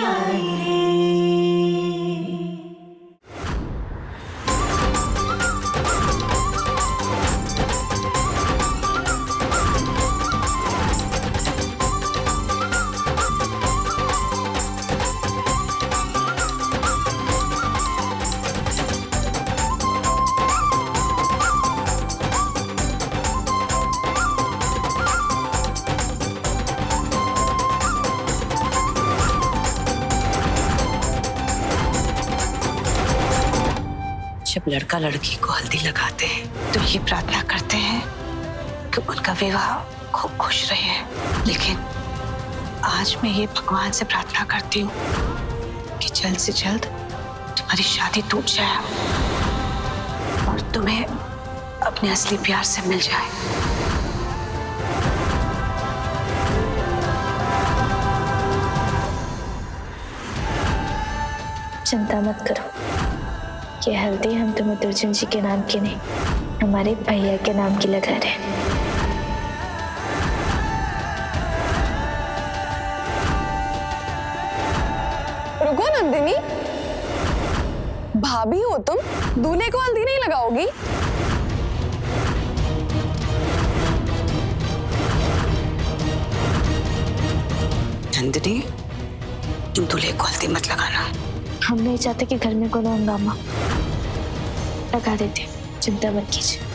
शायरी। जब लड़का लड़की को हल्दी लगाते हैं तो ये प्रार्थना करते हैं कि उनका विवाह खूब खुश रहे। लेकिन आज मैं ये भगवान से प्रार्थना करती हूँ कि जल्द से जल्द तुम्हारी शादी टूट जाए और तुम्हें अपने असली प्यार से मिल जाए। चिंता मत करो, ये हल्दी हम तुम्हें दुर्जन जी के नाम की नहीं, हमारे भैया के नाम की लगा रहे हैं। रुको नंदिनी, भाभी हो तुम, दूल्हे को हल्दी नहीं लगाओगी? नंदिनी, तुम दूल्हे को हल्दी मत लगाना। हम नहीं चाहते कि घर में कोनो हंगामा। लगा देते, चिंता मत कीजिए।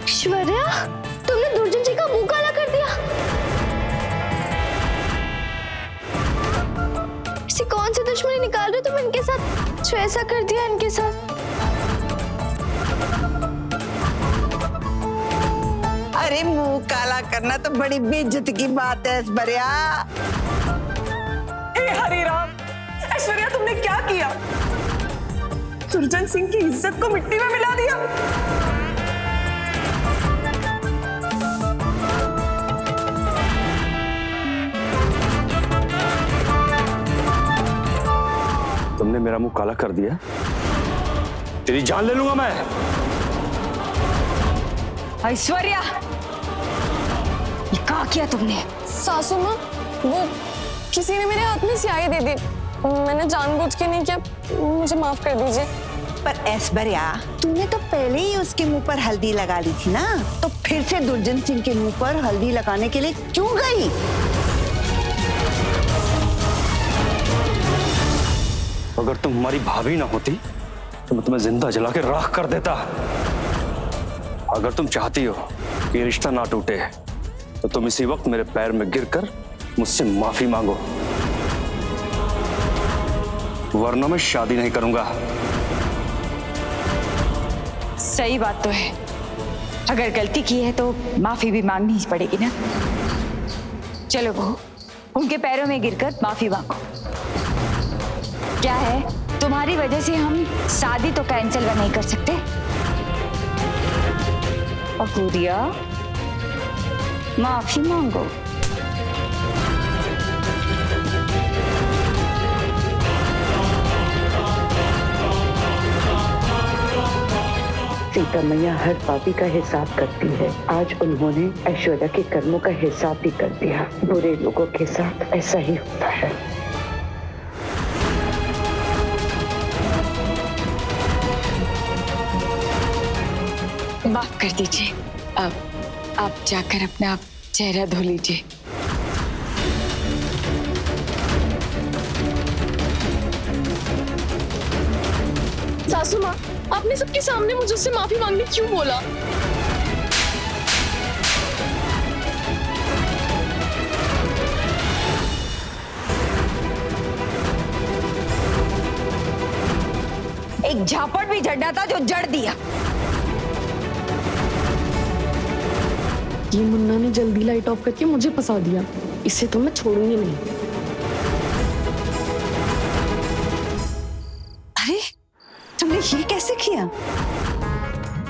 ऐश्वर्या, तुमने दुर्जन जी का मुंह काला कर दिया। ऐसी कौन सी दुश्मनी निकाल रहे हो तुम इनके साथ, जो ऐसा कर दिया इनके साथ? अरे मुंह काला करना तो बड़ी बेइज्जती की बात है ऐश्वर्या। हे हरि राम, ऐश्वर्या तुमने क्या किया? दुर्जन सिंह की इज्जत को मिट्टी में मिला दिया। तुमने मेरा मुंह काला कर दिया, तेरी जान ले लूंगा मैं। ऐश्वर्या, ये क्या किया तुमने? सासू माँ, वो किसी ने मेरे हाथ में स्याही दे दी, मैंने जानबूझ के नहीं किया, मुझे माफ कर दीजिए। पर ऐश्वर्या, तूने तो पहले ही उसके मुंह पर हल्दी लगा ली थी ना, तो फिर से दुर्जन सिंह के मुंह पर हल्दी लगाने के लिए क्यों गई? अगर तुम हमारी भाभी ना होती तो मैं तुम्हें जिंदा जला के राख कर देता। अगर तुम चाहती हो कि ये रिश्ता ना टूटे तो तुम इसी वक्त मेरे पैर में गिरकर मुझसे माफी मांगो, वरना मैं शादी नहीं करूंगा। सही बात तो है, अगर गलती की है तो माफी भी मांगनी ही पड़ेगी ना। चलो बहू, उनके पैरों में गिरकर माफी मांगो। क्या है, तुम्हारी वजह से हम शादी तो कैंसिल नहीं कर सकते। अपूरिया, माफी मांगो। सीता मैया हर पापी का हिसाब करती है। आज उन्होंने ऐश्वर्या के कर्मों का हिसाब भी कर दिया। बुरे लोगों के साथ ऐसा ही होता है। माफ कर दीजिए, अब आप जाकर अपना चेहरा धो लीजिए। सासू माँ, आपने सबके सामने मुझसे माफी मांगने क्यों बोला? एक झापड़ भी जड़ना था जो जड़ दिया। ये मुन्ना ने जल्दी लाइट ऑफ करके मुझे फंसा दिया, इसे तो मैं छोड़ूंगी नहीं। अरे तुमने ये कैसे किया?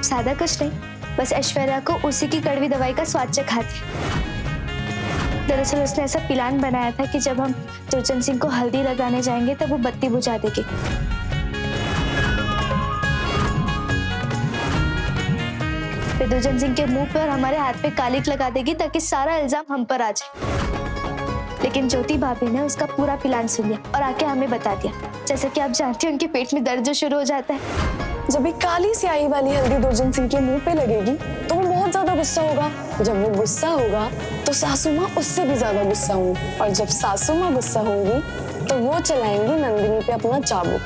सादा कुछ नहीं, बस ऐश्वर्या को उसी की कड़वी दवाई का स्वाद चखा दिया। दरअसल उसने ऐसा प्लान बनाया था कि जब हम दुर्जन सिंह को हल्दी लगाने जाएंगे तब वो बत्ती बुझा देगी। फिर दुर्जन सिंह के मुंह पे और हमारे हाथ पे कालिक लगा देगी ताकि सारा इल्जाम हम पर आ जाए। लेकिन ज्योति भाभी ने उसका पूरा प्लान सुन लिया और आके हमें बता दिया। जैसे कि आप जानते हैं उनके पेट में दर्द जो शुरू हो जाता है। जब एक काली स्याही वाली हल्दी दुर्जन सिंह के मुंह पे लगेगी तो वो बहुत ज्यादा गुस्सा होगा। जब वो गुस्सा होगा तो सासू माँ उससे भी ज्यादा गुस्सा होंगी, और जब सासू माँ गुस्सा होंगी तो वो चलाएंगी नंदिनी पे अपना चाबुक।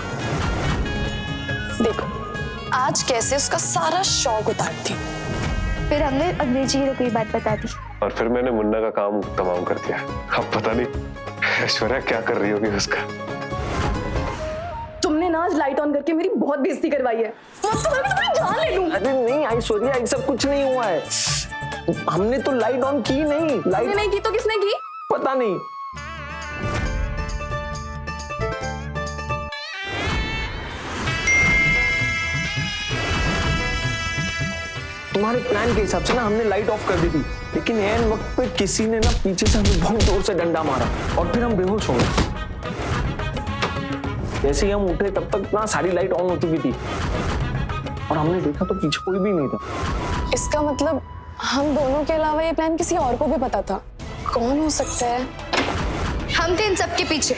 देखो आज कैसे उसका सारा शौक उतारती हूँ। फिर हमने अंग्रेजी हीरो को ये बात बता दी और फिर मैंने मुन्ना का काम तमाम कर दिया। अब पता नहीं ऐश्वर्या क्या कर रही होगी उसका। तुमने ना आज लाइट ऑन करके मेरी बहुत बेइज्जती करवाई है। मैं जान ले लूं। अरे नहीं ऐश्वर्या, ऐसा कुछ नहीं हुआ है। हमने तो लाइट ऑन की नहीं। लाइट नहीं की तो किसने की? पता नहीं। तुम्हारे प्लान के हिसाब से ना हमने लाइट ऑफ कर दी थी, लेकिन ऐन वक्त पे किसी ने ना पीछे से हमें बहुत जोर से डंडा मारा और फिर हम बेहोश हो गए। जैसे ही हम उठे तब तक ना सारी लाइट ऑन हो चुकी थी और हमने देखा तो पीछे कोई भी नहीं था। इसका मतलब हम दोनों के अलावा ये प्लान किसी और को भी पता था। कौन हो सकता है? हम थे इन सबके पीछे।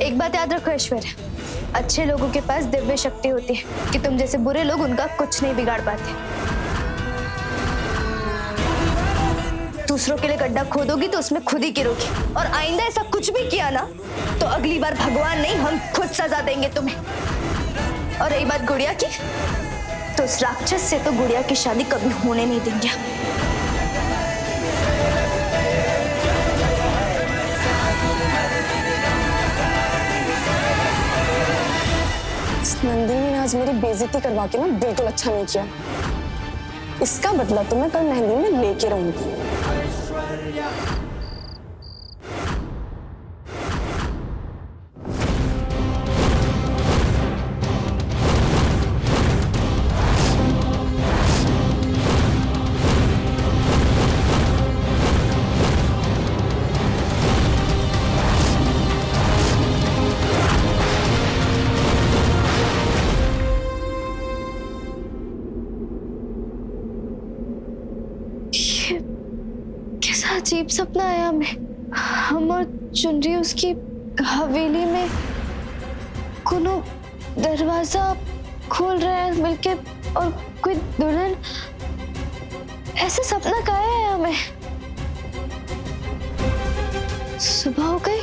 एक बात याद रखो ऐश्वर्या, अच्छे लोगों के पास दिव्य शक्ति होती है कि तुम जैसे बुरे लोग उनका कुछ नहीं बिगाड़ पाते। दूसरों के लिए गड्ढा खोदोगी तो उसमें खुद ही गिरोगी, और आइंदा ऐसा कुछ भी किया ना तो अगली बार भगवान नहीं हम खुद सजा देंगे तुम्हें। और रही बात गुड़िया की, तो उस राक्षस से तो गुड़िया की शादी कभी होने नहीं देंगे। नंदिनी ने आज मेरी बेइज्जती करवा के ना बिल्कुल अच्छा नहीं किया। इसका बदला तो मैं कल मेहंदी में लेके रहूंगी। कैसा अजीब सपना आया हमें। हम और चुनरी उसकी हवेली में कोनो दरवाजा खोल रहे हैं मिलके, और कोई दुल्हन। ऐसे सपना कहाँ आया हमें? सुबह हो गई।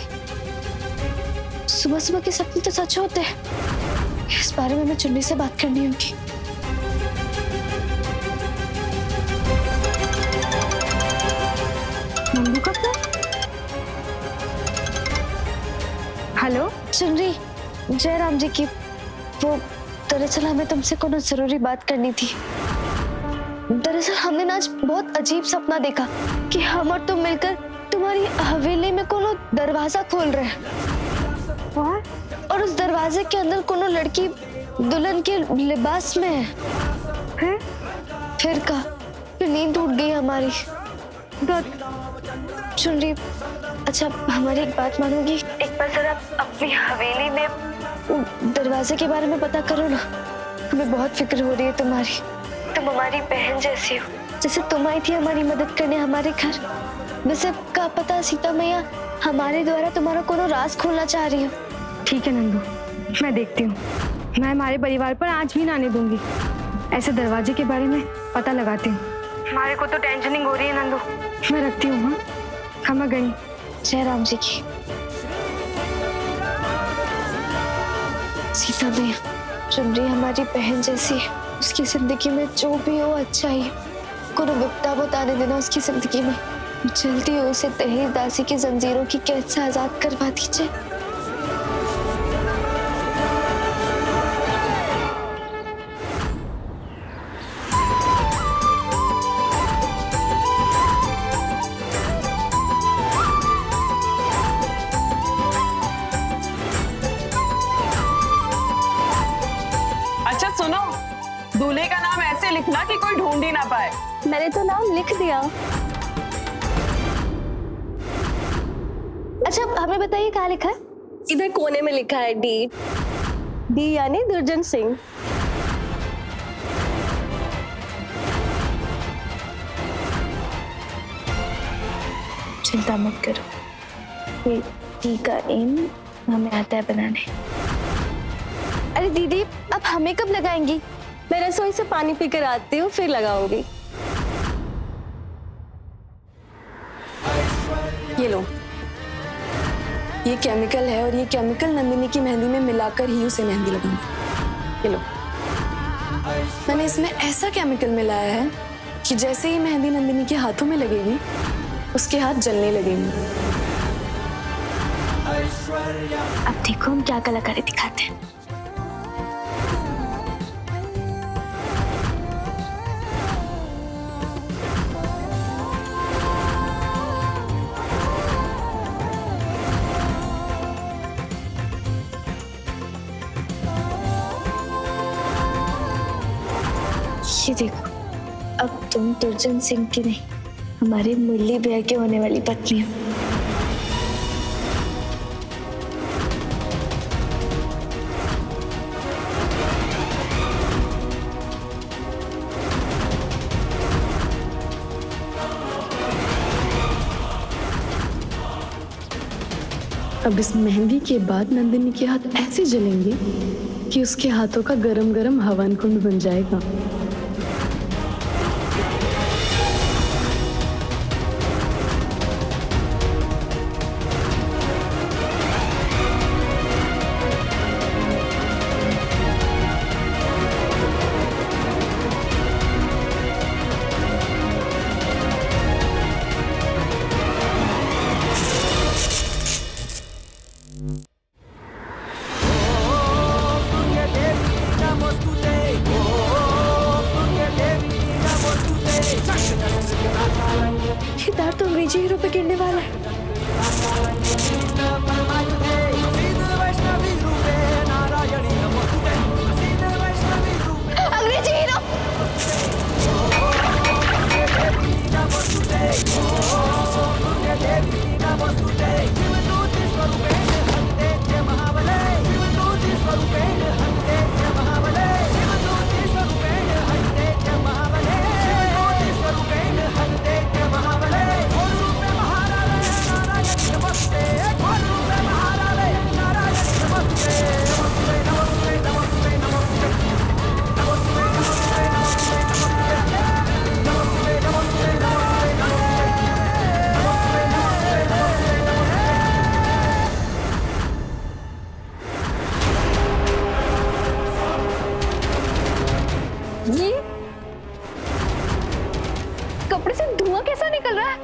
सुबह सुबह के सपने तो सच होते हैं। इस बारे में मैं चुन्नी से बात करनी होगी। नंदू कब तक? हेलो चुनरी, जयराम जी की। वो दरअसल हमें तुमसे कोनो जरूरी बात करनी थी। दरअसल हमने ना आज बहुत अजीब सपना देखा कि हम और तुम मिलकर तुम्हारी हवेली में कोनो दरवाजा खोल रहे हैं, और उस दरवाजे के अंदर कोनो लड़की दुल्हन के लिबास में है। फिर का फिर नींद टूट गई हमारी। चुनरी, अच्छा हमारी एक बात मानोगी? एक बार जरा अपनी हवेली में दरवाजे के बारे में पता करो ना। हमें बहुत फिक्र हो रही है तुम्हारी। तुम हमारी बहन जैसी हो, जैसे तुम आई थी हमारी मदद करने हमारे घर। वैसे क्या पता सीता मैया हमारे द्वारा तुम्हारा कोनो राज खोलना चाह रही हो। ठीक है नंदू, मैं देखती हूँ। मैं हमारे परिवार पर आज भी ना आने दूंगी। ऐसे दरवाजे के बारे में पता लगाती हूँ। हमारे को तो टेंशनिंग हो रही है नंदू। मैं रखती हूँ। हाँ, क्षमा गई। जयराम जी की। सीता मैया, चुनरी हमारी बहन जैसी है। उसकी जिंदगी में जो भी हो अच्छा ही। कोनो विपदा बताने देना उसकी जिंदगी में। जल्दी उसे तहीर दासी की जंजीरों की कैद से आजाद करवा दीजिए। अच्छा सुनो, दूल्हे का नाम ऐसे लिखना कि कोई ढूंढ ही ना पाए। मैंने तो नाम लिख दिया। अच्छा हमें बताइए कहाँ लिखा है? इधर कोने में लिखा है डी। डी यानी दुर्जन सिंह। चिंता मत करो, ये टी का एम हमें आता है बनाने। अरे दीदी, अब हमें कब लगाएंगी? मैं रसोई से पानी पीकर आती हूँ, फिर लगाऊंगी। ये लो, ये केमिकल है और ये केमिकल नंदिनी की मेहंदी में मिलाकर ही उसे मेहंदी लगाऊंगी। ये लो, मैंने इसमें ऐसा केमिकल मिलाया है कि जैसे ही मेहंदी नंदिनी के हाथों में लगेगी, उसके हाथ जलने लगेंगे। अब देखो हम क्या कलाकारी दिखाते हैं। ये देखो, अब तुम दुर्जन सिंह की नहीं, हमारे मुरली भैया के होने वाली पत्नी हो। अब इस मेहंदी के बाद नंदिनी के हाथ ऐसे जलेंगे कि उसके हाथों का गरम गरम हवन कुंड बन जाएगा। ये दार तो अंग्रेजी हीरो पे गिरने वाला है। अंग्रेजी हीरो! ये कपड़े से धुआं कैसा निकल रहा है?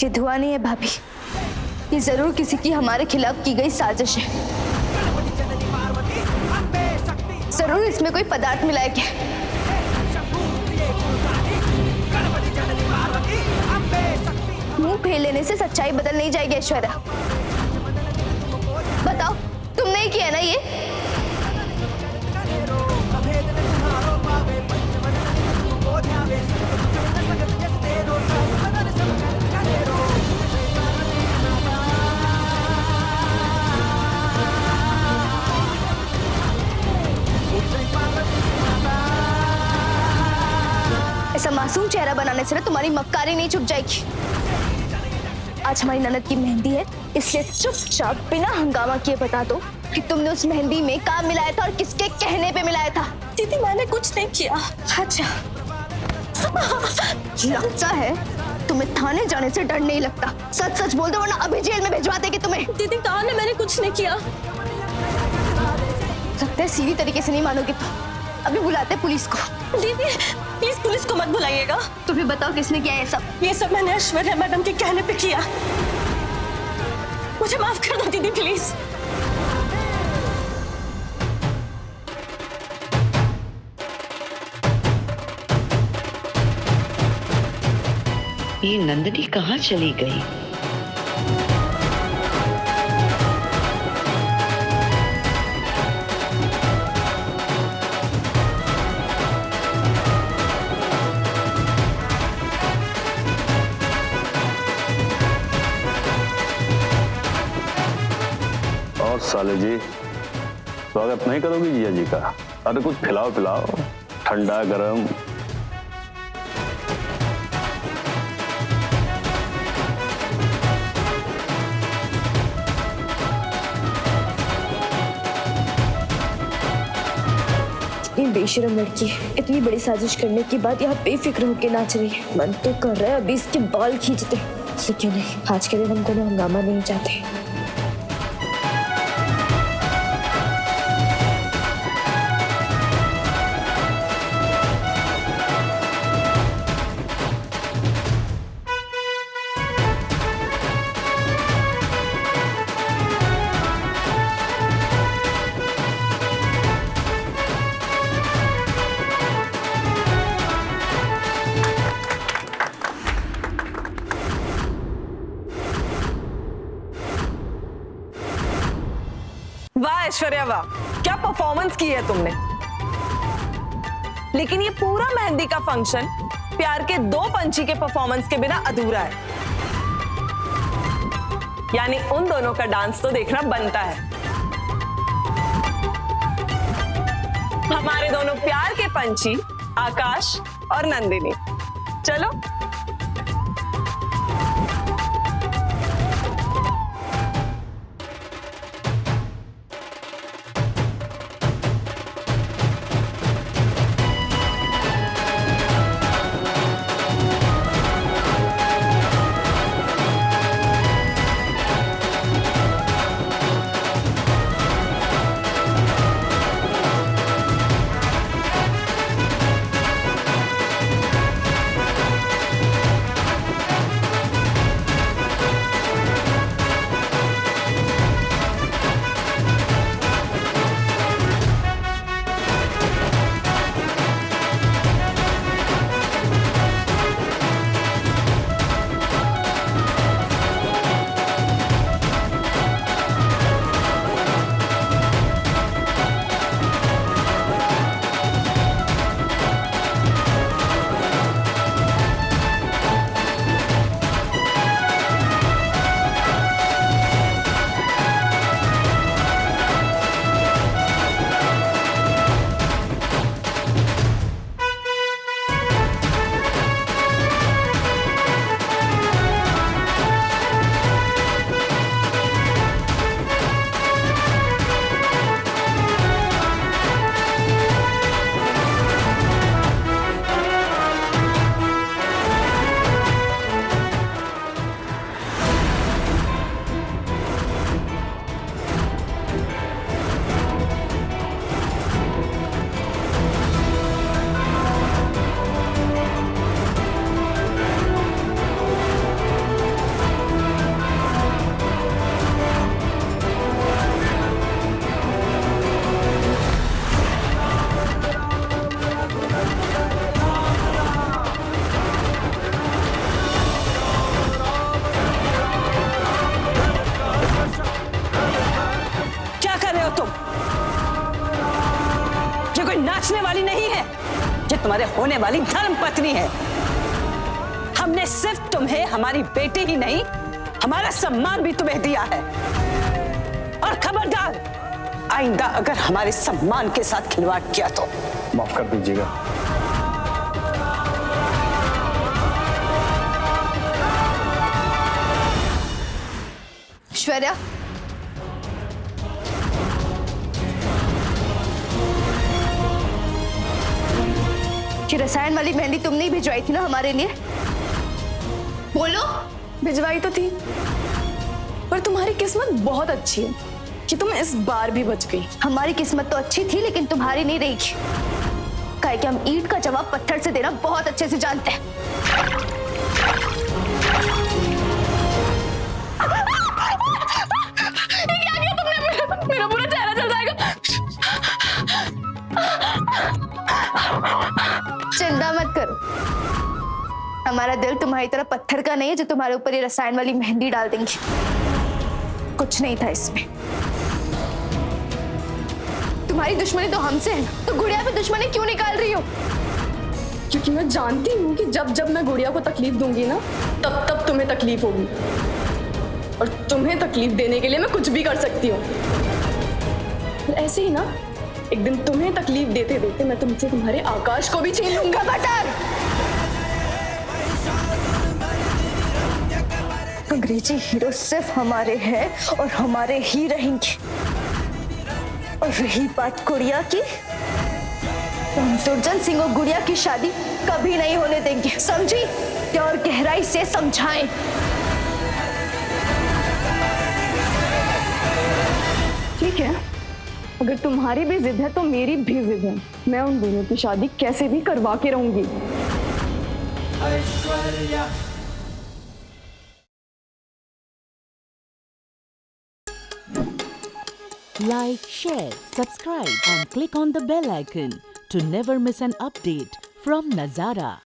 ये धुआं नहीं है भाभी, ये जरूर किसी की हमारे खिलाफ की गई साजिश है। जरूर इसमें कोई पदार्थ मिला है क्या? मुंह फेर लेने से सच्चाई बदल नहीं जाएगी ऐश्वर्या। बताओ, तुमने ही किया ना ये? ऐसा मासूम चेहरा बनाने से ना तुम्हारी मक्कारी नहीं छुप जाएगी। आज हमारी ननद की मेहंदी है, इसलिए चुपचाप बिना हंगामा किए बता दो कि तुमने उस मेहंदी में काम मिलाया था और किसके कहने पे मिलाया था। दीदी मैंने कुछ नहीं किया। अच्छा, लगता है तुम्हें थाने जाने से डर नहीं लगता। सच सच बोल दो वरना अभी जेल में भिजवाते कि तुम्हें। दीदी कहा ना मैंने कुछ नहीं किया। लगता है सीधी तरीके से नहीं मानोगे तो अभी बुलाते पुलिस को। दीदी प्लीज पुलिस को मत बुलाइएगा। तुम्हें बताओ किसने किया ये सब। ये सब मैंने ऐश्वर्या मैडम के कहने पे किया। मुझे माफ कर दो दीदी प्लीज। ये नंदिनी कहाँ चली गई? और साले जी स्वागत नहीं करोगी जिया जी का? अरे कुछ खिलाओ पिलाओ, ठंडा गरम। ये बेशरम लड़की इतनी बड़ी साजिश करने के बाद यहाँ बेफिक्र होके नाच रही है। मन तो कर रहा है अभी इसके बाल खींचते, लेकिन नहीं, आज के दिन हम कोनो हंगामा नहीं चाहते। वाह ऐश्वर्या वाह, क्या परफॉर्मेंस की है तुमने। लेकिन ये पूरा मेहंदी का फंक्शन प्यार के दो पंछी के परफॉर्मेंस के बिना अधूरा है। यानी उन दोनों का डांस तो देखना बनता है। हमारे दोनों प्यार के पंछी आकाश और नंदिनी, चलो। नाचने वाली नहीं है, जो तुम्हारे होने वाली धर्म पत्नी है। हमने सिर्फ तुम्हें हमारी बेटी ही नहीं, हमारा सम्मान भी तुम्हें दिया है। और खबरदार, आइंदा अगर हमारे सम्मान के साथ खिलवाड़ किया तो माफ कर दीजिएगा। ऐश्वर्या, कि रसायन वाली मेहंदी तुमने ही भिजवाई थी ना हमारे लिए? बोलो। भिजवाई तो थी, पर तुम्हारी किस्मत बहुत अच्छी है कि तुम इस बार भी बच गई। हमारी किस्मत तो अच्छी थी लेकिन तुम्हारी नहीं रहेगी। काहे कि हम ईंट का जवाब पत्थर से देना बहुत अच्छे से जानते हैं। मेरा पूरा चेहरा जल जाएगा। चिंता मत करो, हमारा दिल तुम्हारी तरह पत्थर का नहीं है जो तुम्हारे ऊपर ये रसायन वाली मेहंदी डाल देंगे। कुछ नहीं था इसमें। तुम्हारी दुश्मनी तो हमसे है, तो गुड़िया पे दुश्मनी क्यों निकाल रही हो? क्योंकि मैं जानती हूँ कि जब जब मैं गुड़िया को तकलीफ दूंगी ना, तब तब तुम्हें तकलीफ होगी, और तुम्हें तकलीफ देने के लिए मैं कुछ भी कर सकती हूँ। ऐसे ही ना, एक दिन तुम्हें तकलीफ देते देते मैं तुमसे तुम्हारे आकाश को भी छीन लूंगा। बटर, अंग्रेजी हीरो सिर्फ हमारे हैं और हमारे ही रहेंगे। और रही बात गुड़िया की, तो हम दुर्जन सिंह और गुड़िया की शादी कभी नहीं होने देंगे, समझी? और गहराई से समझाएं। ठीक है, अगर तुम्हारी भी जिद है तो मेरी भी जिद है। मैं उन दोनों की शादी कैसे भी करवा के रहूंगी। Like, share, subscribe and click on the bell icon to never miss an update from Nazara.